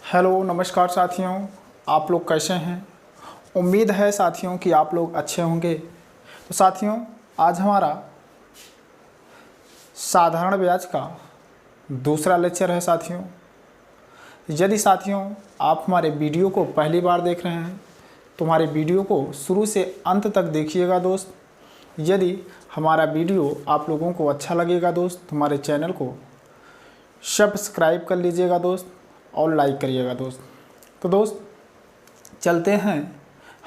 Hello नमस्कार साथियों, आप लोग कैसे हैं। उम्मीद है साथियों कि आप लोग अच्छे होंगे। तो साथियों, आज हमारा साधारण ब्याज का दूसरा लेक्चर है। साथियों, यदि साथियों आप हमारे वीडियो को पहली बार देख रहे हैं तो हमारे वीडियो को शुरू से अंत तक देखिएगा दोस्त। यदि हमारा वीडियो आप लोगों को अच्छा लगेगा दोस्त तो हमारे चैनल को सब्सक्राइब कर लीजिएगा दोस्त और लाइक करिएगा दोस्त। तो दोस्त चलते हैं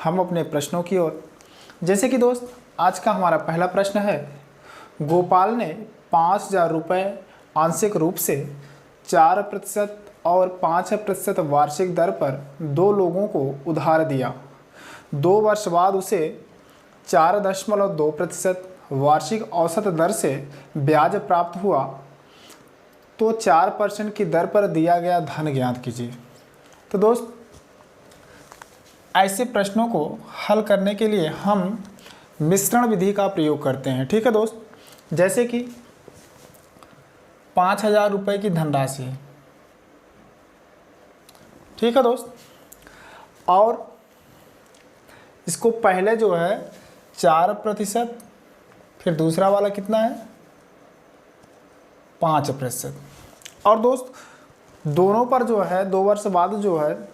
हम अपने प्रश्नों की ओर। जैसे कि दोस्त आज का हमारा पहला प्रश्न है, गोपाल ने 5,000 रुपये आंशिक रूप से 4% और 5% वार्षिक दर पर दो लोगों को उधार दिया। 2 वर्ष बाद उसे 4.2% वार्षिक औसत दर से ब्याज प्राप्त हुआ, तो 4% की दर पर दिया गया धन ज्ञात कीजिए। तो दोस्त ऐसे प्रश्नों को हल करने के लिए हम मिश्रण विधि का प्रयोग करते हैं। ठीक है दोस्त, जैसे कि 5,000 रुपये की धनराशि है। ठीक है दोस्त, और इसको पहले जो है 4%, फिर दूसरा वाला कितना है 5%, और दोस्त दोनों पर जो है 2 वर्ष बाद जो है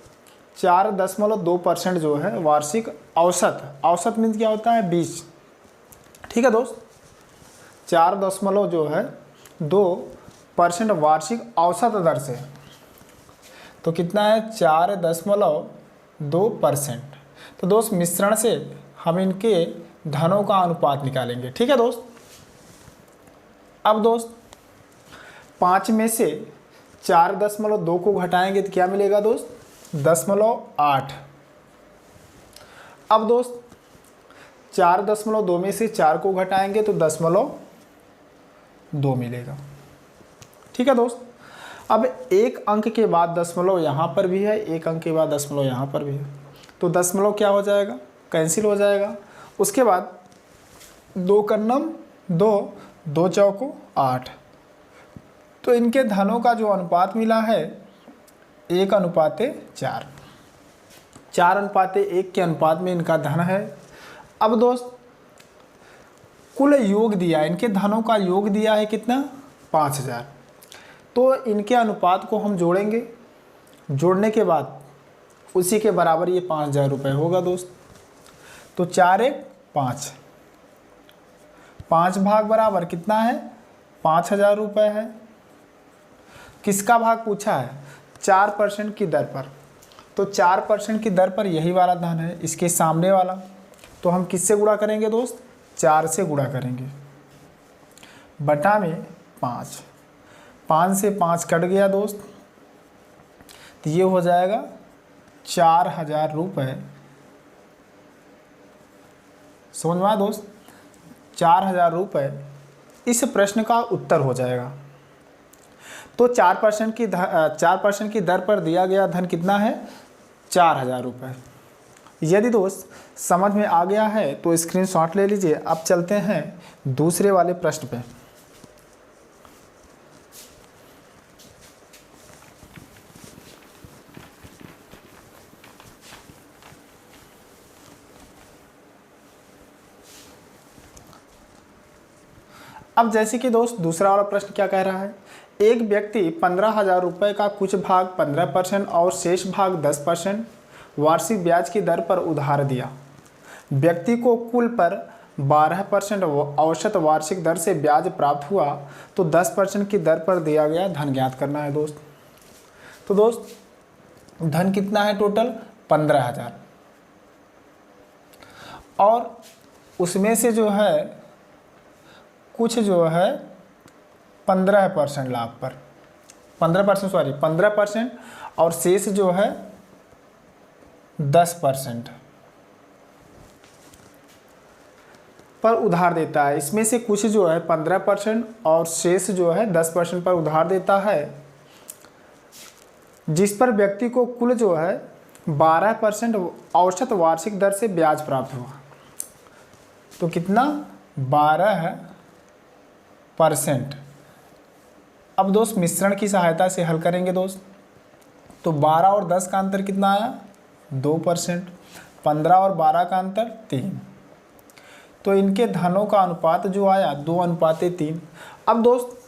4.2% जो है वार्षिक औसत मीन्स क्या होता है 20। ठीक है दोस्त, 4.2% वार्षिक औसत दर से, तो कितना है 4.2%। तो दोस्त मिश्रण से हम इनके धनों का अनुपात निकालेंगे। ठीक है दोस्त, अब दोस्त 5 में से 4.2 को घटाएंगे तो क्या मिलेगा दोस्त 0.8। अब दोस्त 4.2 में से 4 को घटाएंगे तो 0.2 मिलेगा। ठीक है दोस्त, अब एक अंक के बाद दशमलव यहाँ पर भी है, एक अंक के बाद दशमलव यहाँ पर भी है, तो दशमलव क्या हो जाएगा कैंसिल हो जाएगा। उसके बाद 2 कर्नम 2, 2 चौको 8, तो इनके धनों का जो अनुपात मिला है 1:4, 4:1 के अनुपात में इनका धन है। अब दोस्त कुल योग दिया, इनके धनों का योग दिया है कितना 5,000, तो इनके अनुपात को हम जोड़ेंगे। जोड़ने के बाद उसी के बराबर ये 5,000 रुपये होगा दोस्त। तो 4 1 5, 5 भाग बराबर कितना है 5,000 रुपये है। किसका भाग पूछा है 4% की दर पर, तो 4% की दर पर यही वाला धन है, इसके सामने वाला, तो हम किससे गुणा करेंगे दोस्त 4 से गुणा करेंगे, बटा में 5, 5 से 5 कट गया दोस्त, तो ये हो जाएगा 4,000 रुपये। समझ में आया दोस्त, 4,000 रुपये इस प्रश्न का उत्तर हो जाएगा। तो 4% की दर पर दिया गया धन कितना है 4,000 रुपये। यदि दोस्त समझ में आ गया है तो स्क्रीनशॉट ले लीजिए। अब चलते हैं दूसरे वाले प्रश्न पे। अब जैसे कि दोस्त दूसरा वाला प्रश्न क्या कह रहा है, एक व्यक्ति 15,000 रुपये का कुछ भाग 15% और शेष भाग 10% वार्षिक ब्याज की दर पर उधार दिया। व्यक्ति को कुल पर 12% औसत वार्षिक दर से ब्याज प्राप्त हुआ, तो 10% की दर पर दिया गया धन ज्ञात करना है दोस्त। तो दोस्त धन कितना है टोटल 15,000, और उसमें से जो है कुछ जो है 15% लाभ पर 15% और शेष जो है 10% पर उधार देता है। इसमें से कुछ जो है 15% और शेष जो है 10% पर उधार देता है, जिस पर व्यक्ति को कुल जो है 12% औसत वार्षिक दर से ब्याज प्राप्त हुआ। तो कितना 12%। अब दोस्त मिश्रण की सहायता से हल करेंगे दोस्त। तो 12 और 10 का अंतर कितना आया 2%, 15 और 12 का अंतर 3। तो इनके धनों का अनुपात जो आया 2:3। अब दोस्त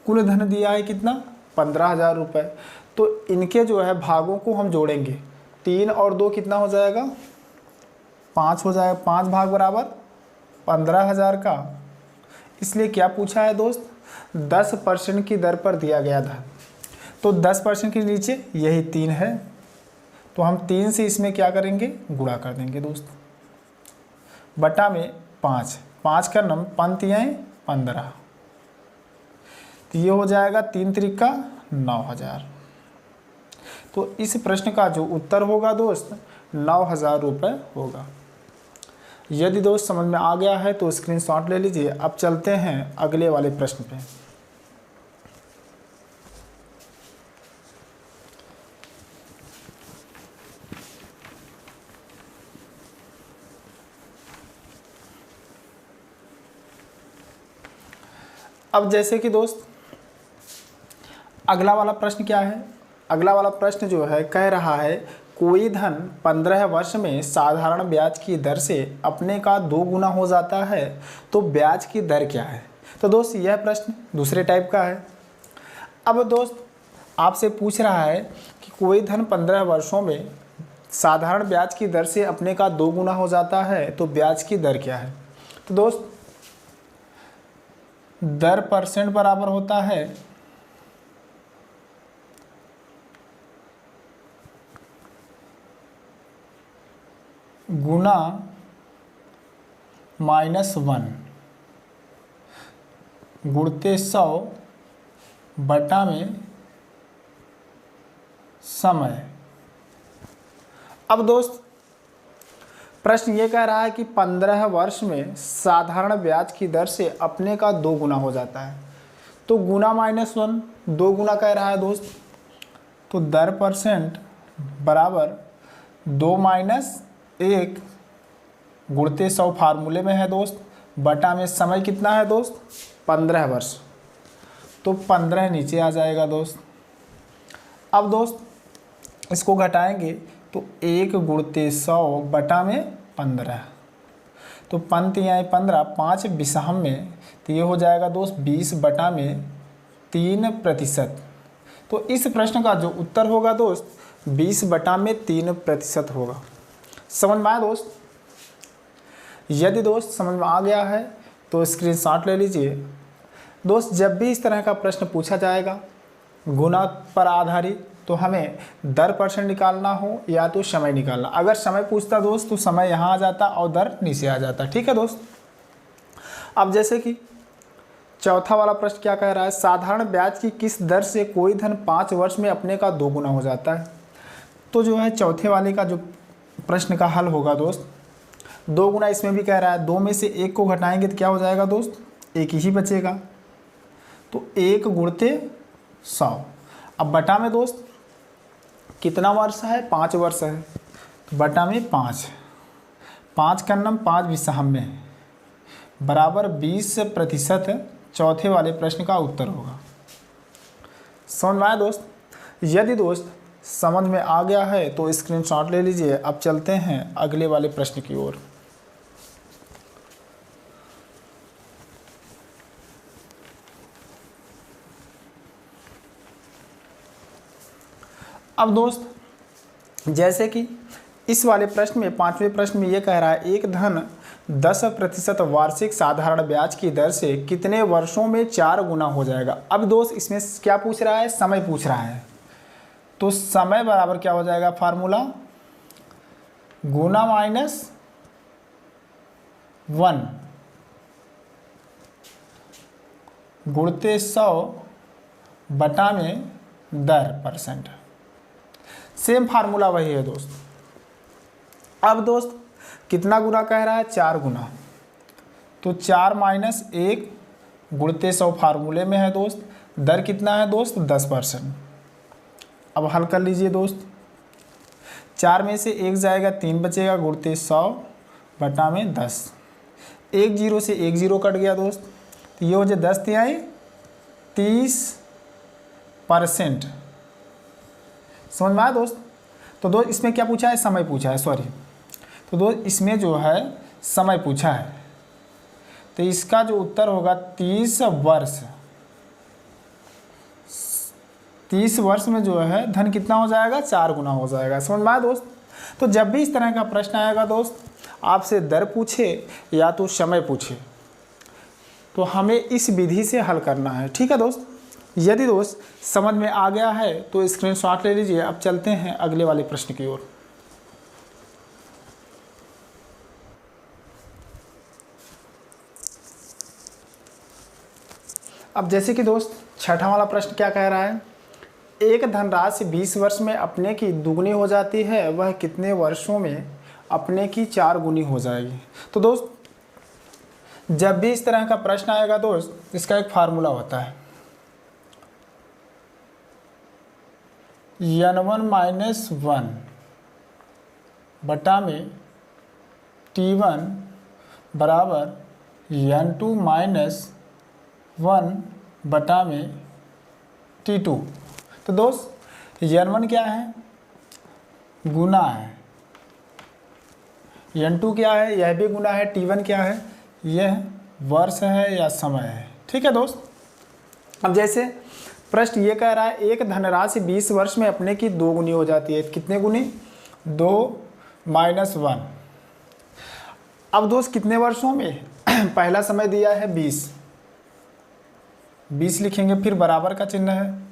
कुल धन दिया है कितना 15,000 रुपये, तो इनके जो है भागों को हम जोड़ेंगे, 3 और 2 कितना हो जाएगा 5 हो जाएगा, 5 भाग बराबर 15,000 का। इसलिए क्या पूछा है दोस्त 10% की दर पर दिया गया था, तो 10% के नीचे यही 3 है, तो हम 3 से इसमें क्या करेंगे गुणा कर देंगे दोस्त, बटा में 5, 5 का नम 15, तो ये हो जाएगा 3 त्रिका 9,000। तो इस प्रश्न का जो उत्तर होगा दोस्त 9,000 रुपये होगा। यदि दोस्त समझ में आ गया है तो स्क्रीनशॉट ले लीजिए। अब चलते हैं अगले वाले प्रश्न पे। अब जैसे कि दोस्त अगला वाला प्रश्न क्या है, अगला वाला प्रश्न जो है कह रहा है कोई धन 15 वर्ष में साधारण ब्याज की दर से अपने का 2 गुना हो जाता है, तो ब्याज की दर क्या है। तो दोस्त यह प्रश्न दूसरे टाइप का है। अब दोस्त आपसे पूछ रहा है कि कोई धन 15 वर्षों में साधारण ब्याज की दर से अपने का 2 गुना हो जाता है, तो ब्याज की दर क्या है। तो दोस्त दर परसेंट बराबर होता है गुना -1 गुणते 100 बटा में समय। अब दोस्त प्रश्न ये कह रहा है कि 15 वर्ष में साधारण ब्याज की दर से अपने का 2 गुना हो जाता है, तो गुना -1 2 गुना कह रहा है दोस्त, तो दर परसेंट बराबर 2 - 1 गुणते 100 फार्मूले में है दोस्त, बटा में समय कितना है दोस्त 15 वर्ष, तो 15 नीचे आ जाएगा दोस्त। अब दोस्त इसको घटाएंगे तो 1 गुणते 100 बटा में 15, तो 15 5 बिसहम में, तो ये हो जाएगा दोस्त 20 बटा में 3%। तो इस प्रश्न का जो उत्तर होगा दोस्त 20 बटा में 3% होगा। समझ में आया दोस्त। यदि दोस्त समझ में आ गया है तो स्क्रीनशॉट ले लीजिए। दोस्त जब भी इस तरह का प्रश्न पूछा जाएगा गुना पर आधारित, तो हमें दर परसेंट निकालना हो या तो समय निकालना। अगर समय पूछता दोस्त तो समय यहाँ आ जाता और दर नीचे आ जाता। ठीक है दोस्त। अब जैसे कि चौथा वाला प्रश्न क्या कह रहा है, साधारण ब्याज की किस दर से कोई धन 5 वर्ष में अपने का 2 गुना हो जाता है। तो जो है चौथे वाले का जो प्रश्न का हल होगा दोस्त, 2 गुना इसमें भी कह रहा है, 2 में से 1 को घटाएंगे तो क्या हो जाएगा दोस्त 1 ही बचेगा, तो 1 गुणते 100। अब बटा में दोस्त कितना वर्ष है 5 वर्ष है, तो बटा में 5, 5 का नम 5 बिसहम में बराबर 20% चौथे वाले प्रश्न का उत्तर होगा। समझ में आया दोस्त। यदि दोस्त समझ में आ गया है तो स्क्रीनशॉट ले लीजिए। अब चलते हैं अगले वाले प्रश्न की ओर। अब दोस्त जैसे कि इस वाले प्रश्न में 5वें प्रश्न में ये कह रहा है एक धन 10% वार्षिक साधारण ब्याज की दर से कितने वर्षों में 4 गुना हो जाएगा। अब दोस्त इसमें क्या पूछ रहा है, समय पूछ रहा है, तो समय बराबर क्या हो जाएगा फार्मूला गुना -1 गुणते 100 बटा में दर परसेंट। सेम फार्मूला वही है दोस्त। अब दोस्त कितना गुना कह रहा है 4 गुना, तो 4 - 1 गुणते 100 फार्मूले में है दोस्त, दर कितना है दोस्त 10%। अब हल कर लीजिए दोस्त, 4 में से 1 जाएगा 3 बचेगा गुणते 100 बटा में 10, 1 0 से 1 0 कट गया दोस्त, तो ये हो जाए 10 × 30%। समझ में आया दोस्त। तो दोस्त इसमें क्या पूछा है, समय पूछा है, सॉरी। तो दोस्त इसमें जो है समय पूछा है, तो इसका जो उत्तर होगा 30 वर्ष। 30 वर्ष में जो है धन कितना हो जाएगा, 4 गुना हो जाएगा। समझ में आया दोस्त। तो जब भी इस तरह का प्रश्न आएगा दोस्त, आपसे दर पूछे या तो समय पूछे, तो हमें इस विधि से हल करना है, ठीक है दोस्त। यदि दोस्त समझ में आ गया है तो स्क्रीनशॉट ले लीजिए। अब चलते हैं अगले वाले प्रश्न की ओर। अब जैसे कि दोस्त छठा वाला प्रश्न क्या कह रहा है, एक धनराशि 20 वर्ष में अपने की दुगनी हो जाती है, वह कितने वर्षों में अपने की 4 गुनी हो जाएगी। तो दोस्त जब भी इस तरह का प्रश्न आएगा दोस्त, इसका एक फार्मूला होता है, n1 - 1 बटा में t1 बराबर n2 - 1 बटा में t2। तो दोस्त n1 क्या है, गुना है, n2 क्या है, यह भी गुना है, t1 क्या है, यह वर्ष है या समय है, ठीक है दोस्त। अब जैसे प्रश्न ये कह रहा है, एक धनराशि 20 वर्ष में अपने की 2 गुनी हो जाती है, कितने गुनी, 2 - 1। अब दोस्त कितने वर्षों में, पहला समय दिया है 20 लिखेंगे, फिर बराबर का चिन्ह है।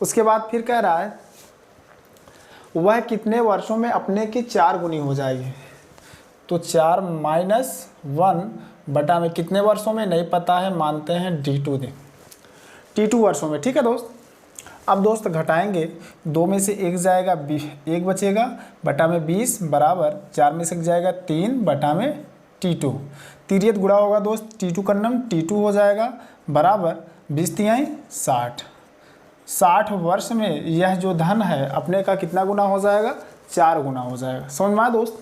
उसके बाद फिर कह रहा है वह कितने वर्षों में अपने की 4 गुनी हो जाएगी। तो 4 - 1 बटा में कितने वर्षों में नहीं पता है, मानते हैं T2 वर्षों में, ठीक है दोस्त। अब दोस्त घटाएंगे, 2 में से 1 जाएगा, 1 बचेगा, बटा में 20 बराबर 4 में से 1 जाएगा, 3 बटा में T2। तिर्यक गुणा होगा दोस्त, T2 कन्नम T2 हो जाएगा, बराबर 20 तिहाई 60। 60 वर्ष में यह जो धन है अपने का कितना गुना हो जाएगा, 4 गुना हो जाएगा। समझ में आया दोस्त।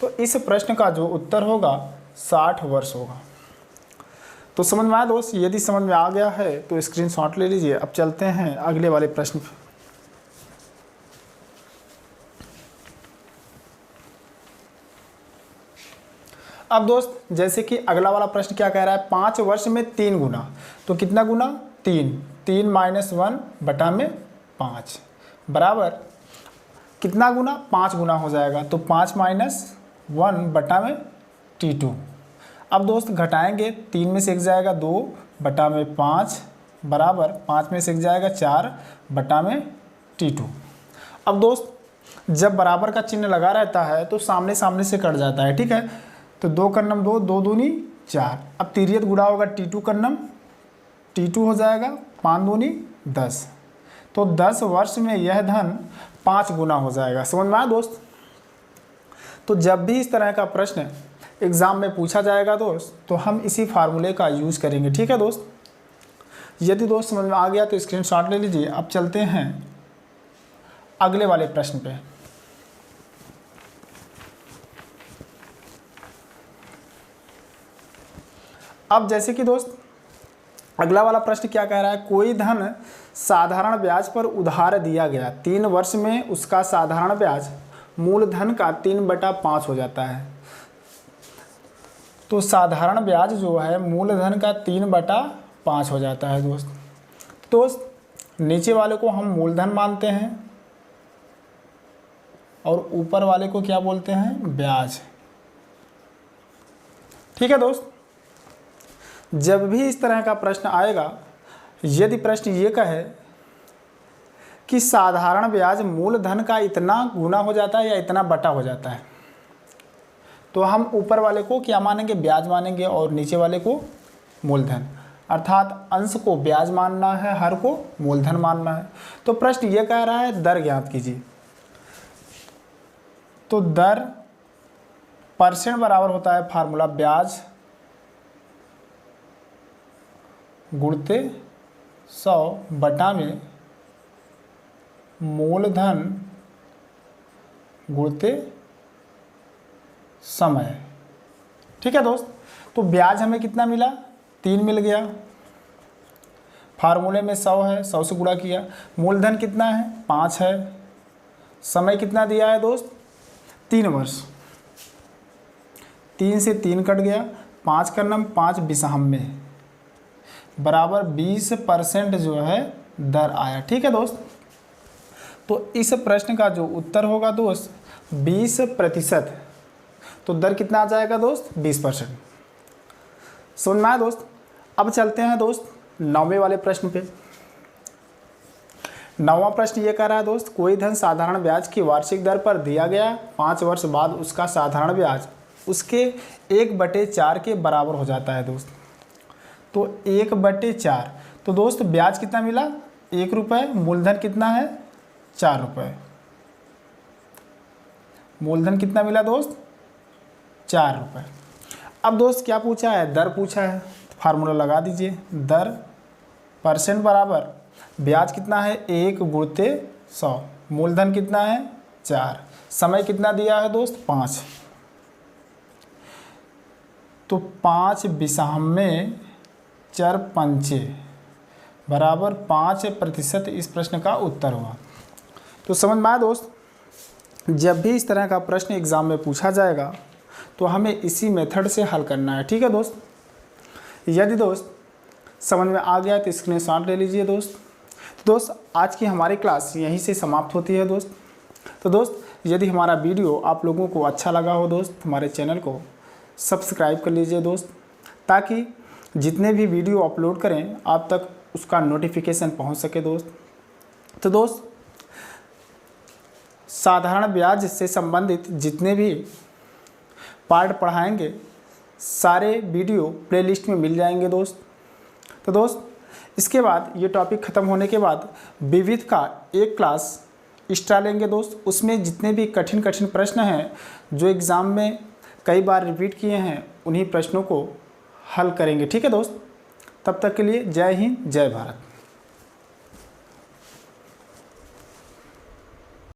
तो इस प्रश्न का जो उत्तर होगा 60 वर्ष होगा। तो समझ में आया दोस्त। यदि समझ में आ गया है तो स्क्रीनशॉट ले लीजिए। अब चलते हैं अगले वाले प्रश्न पर। अब दोस्त जैसे कि अगला वाला प्रश्न क्या कह रहा है, 5 वर्ष में 3 गुना। तो कितना गुना, 3 - 1 बटा में 5 बराबर कितना गुना, 5 गुना हो जाएगा। तो 5 - 1 बटा में T2। अब दोस्त घटाएंगे, 3 में से 1 जाएगा, 2 बटा में 5 बराबर 5 में से 1 जाएगा, 4 बटा में T2। अब दोस्त जब बराबर का चिन्ह लगा रहता है तो सामने सामने से कट जाता है, ठीक है। तो 2 कन्नम 2, 2 दूनी 4। अब तिर्यक गुणा होगा, T2 कन्नम T2 हो जाएगा, 5 दूनी 10। तो 10 वर्ष में यह धन 5 गुना हो जाएगा। समझ में आया दोस्त। तो जब भी इस तरह का प्रश्न एग्ज़ाम में पूछा जाएगा दोस्त, तो हम इसी फार्मूले का यूज़ करेंगे, ठीक है दोस्त। यदि दोस्त समझ में आ गया तो स्क्रीनशॉट ले लीजिए। अब चलते हैं अगले वाले प्रश्न पे। अब जैसे कि दोस्त अगला वाला प्रश्न क्या कह रहा है, कोई धन साधारण ब्याज पर उधार दिया गया, 3 वर्ष में उसका साधारण ब्याज मूलधन का 3/5 हो जाता है। तो साधारण ब्याज जो है मूलधन का 3/5 हो जाता है दोस्त। नीचे वाले को हम मूलधन मानते हैं और ऊपर वाले को क्या बोलते हैं, ब्याज, ठीक है दोस्त। जब भी इस तरह का प्रश्न आएगा, यदि प्रश्न ये कहे कि साधारण ब्याज मूलधन का इतना गुना हो जाता है या इतना बटा हो जाता है, तो हम ऊपर वाले को क्या मानेंगे, ब्याज मानेंगे, और नीचे वाले को मूलधन। अर्थात अंश को ब्याज मानना है, हर को मूलधन मानना है। तो प्रश्न ये कह रहा है दर ज्ञात कीजिए। तो दर परसेंट बराबर होता है फार्मूला ब्याज गुणते 100 बटा में मूलधन गुणते समय, ठीक है दोस्त। तो ब्याज हमें कितना मिला, 3 मिल गया, फार्मूले में 100 है, 100 से गुणा किया। मूलधन कितना है? 5 है। समय कितना दिया है दोस्त? 3 वर्ष। 3 से 3 कट गया, 5 का नाम 5 विषाम्य बराबर 20% जो है दर आया। ठीक है दोस्त, तो इस प्रश्न का जो उत्तर होगा दोस्त 20%। तो दर कितना आ जाएगा दोस्त? 20%। समझ में आया दोस्त? अब चलते हैं दोस्त 9वें वाले प्रश्न पे। 9वां प्रश्न ये कह रहा है दोस्त, कोई धन साधारण ब्याज की वार्षिक दर पर दिया गया, 5 वर्ष बाद उसका साधारण ब्याज उसके 1/4 के बराबर हो जाता है दोस्त। तो 1/4, तो दोस्त ब्याज कितना मिला? 1 रुपये। मूलधन कितना है? 4 रुपये। मूलधन कितना मिला दोस्त? 4 रुपये। अब दोस्त क्या पूछा है? दर पूछा है। फार्मूला लगा दीजिए, दर परसेंट बराबर ब्याज कितना है? 1 गुणित 100। मूलधन कितना है? 4। समय कितना दिया है दोस्त? 5। तो 5 विषाम्य चर पंचे बराबर 5% इस प्रश्न का उत्तर हुआ। तो समझ में आया दोस्त? जब भी इस तरह का प्रश्न एग्जाम में पूछा जाएगा तो हमें इसी मेथड से हल करना है। ठीक है दोस्त? यदि दोस्त समझ में आ गया तो स्क्रीनशॉट ले लीजिए दोस्त। तो दोस्त आज की हमारी क्लास यहीं से समाप्त होती है दोस्त। तो दोस्त यदि हमारा वीडियो आप लोगों को अच्छा लगा हो दोस्त, हमारे चैनल को सब्सक्राइब कर लीजिए दोस्त, ताकि जितने भी वीडियो अपलोड करें आप तक उसका नोटिफिकेशन पहुंच सके दोस्त। तो दोस्त साधारण ब्याज से संबंधित जितने भी पार्ट पढ़ाएंगे सारे वीडियो प्लेलिस्ट में मिल जाएंगे दोस्त। तो दोस्त इसके बाद ये टॉपिक ख़त्म होने के बाद विविध का एक क्लास एक्स्ट्रा लेंगे दोस्त। उसमें जितने भी कठिन प्रश्न हैं जो एग्ज़ाम में कई बार रिपीट किए हैं उन्हीं प्रश्नों को हल करेंगे। ठीक है दोस्त? तब तक के लिए जय हिंद, जय भारत।